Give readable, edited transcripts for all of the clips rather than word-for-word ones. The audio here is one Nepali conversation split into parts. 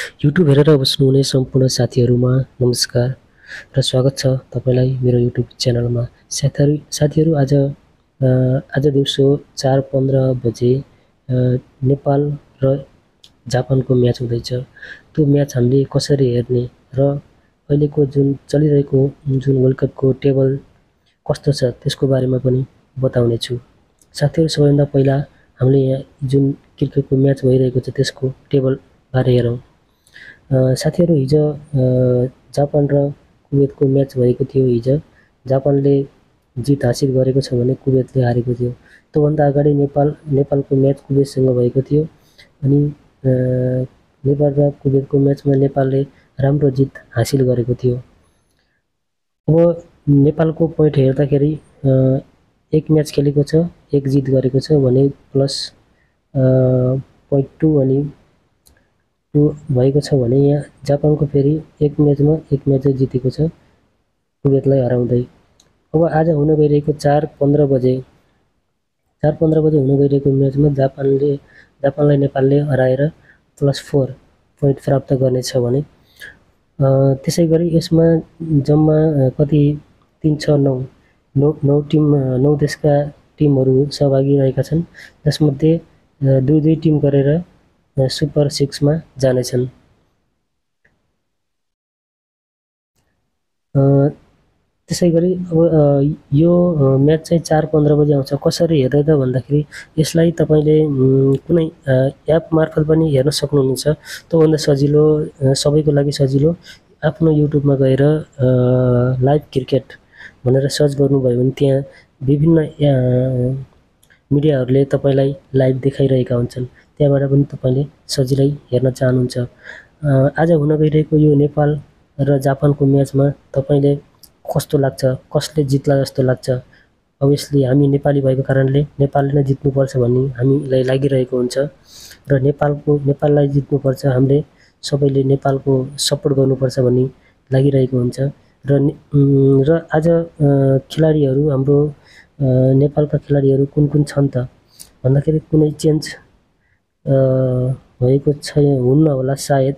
युट्युब हेरेर बस्नुहुने सम्पूर्ण साथीहरुमा नमस्कार र स्वागत छ तपाईलाई मेरो युट्युब च्यानलमा। साथीहरु आज दिउँसो 4:15 बजे नेपाल र जापानको म्याच हुँदैछ। त्यो म्याच हामीले कसरी हेर्ने र अहिलेको जुन चलिरहेको जुन वर्ल्ड कपको टेबल कस्तो छ त्यसको बारेमा पनि बताउने छु। साथीहरु, सबैभन्दा पहिला हामीले यहाँ जुन क्रिकेटको म्याच भइरहेको छ त्यसको टेबल बारे हेरौँ। साथीहरु, हिजो जापान र कुवेतको म्याच भएको थियो। हिजो जापानले जित हासिल गरेको छ भने कुवेतले हारेको थियो। त्योभन्दा अगाडि नेपालको म्याच कुवेतसँग भएको थियो अनि नेपाल र कुवेतको म्याचमा नेपालले राम्रो जित हासिल गरेको थियो। अब नेपालको पोइन्ट हेर्दाखेरि एक म्याच खेलेको छ, एक जित गरेको छ भने प्लस 0.2 अनि 2 भएको छ भने यहाँ जापानको फेरि एक म्याच जितेको छ कुवेतलाई हराउँदै। अब आज हुन गइरहेको 4:15 बजे हुन गइरहेको म्याचमा जापानलाई नेपालले हराएर +4 पोइन्ट प्राप्त गर्नेछ भने त्यसैगरी यसमा जम्मा कति 3 6 9 देशका टिमहरू सहभागी रहेका छन्, जसमध्ये 2 टिम गरेर सुपर 6 मा जानेछन्। त्यसैगरी अब यो म्याच चाहिँ 4:15 बजे आउँछ। कसरी हेर्ने त भन्दाखेरि यसलाई तपाईले कुनै एप मार्फत पनि हेर्न सक्नुहुन्छ। त्योभन्दा सजिलो, सबैको लागि सजिलो, आफ्नो युट्युबमा गएर लाइभ क्रिकेट भनेर सर्च गर्नुभयो भने त्यहाँ विभिन्न मिडियाहरूले तपाईलाई लाइभ देखाइरहेका हुन्छन्। त्यहाँबाट पनि तपाईले सजिलै हेर्न चाहनुहुन्छ। आज हुन गइरहेको यो नेपाल र जापानको म्याचमा तपाईले कस्तो लाग्छ, कसले जित्ला जस्तो लाग्छ? अभियसली हामी नेपाली भएको कारणले नेपालले नै जित्नुपर्छ भन्ने हामीलाई लागिरहेको हुन्छ र नेपाललाई जित्नुपर्छ, हामीले सबैले नेपालको सपोर्ट गर्नुपर्छ भन्ने लागिरहेको हुन्छ। र आज खेलाडीहरू, हाम्रो नेपालका खेलाडीहरू कुन छन् त भन्दाखेरि कुनै चेन्ज भएको हुन्न होला सायद।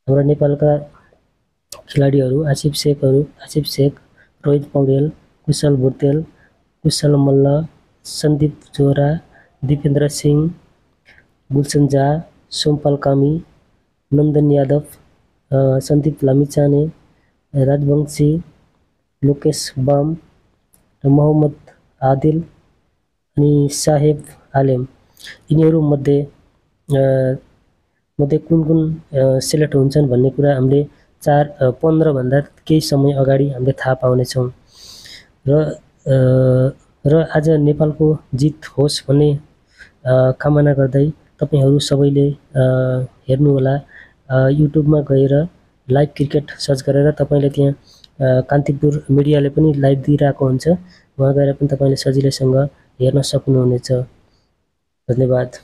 हाम्रो नेपालका खेलाडीहरू आसिफ शेख, रोहित पौडेल, कुशल भुटेल, कुशल मल्ल, सन्दीप जोरा, दिपेन्द्र सिंह, गुलसन झा, सोमपाल कामी, नन्दन यादव, सन्दीप लामिछाने, राजवंशी, लोकेश बाम, मोहम्मद आदिल अनि साहेब आलेम, यिनीहरू मध्ये कुन सिलेक्ट हुन्छन् भन्ने कुरा हामीले 4:15 भन्दा केही समय अगाडि हामीले थाहा पाउनेछौँ। र आज नेपालको जित होस् भन्ने कामना गर्दै तपाईहरू सबैले हेर्नुहोला। युट्युबमा गएर लाइभ क्रिकेट सर्च गरेर तपाईले त्यहाँ कान्तिपुर मिडियाले पनि लाइभ दिइरहेको हुन्छ, वहाँ गएर पनि तपाईले सजिलैसँग हेर्न सक्नुहुनेछ। धन्यवाद।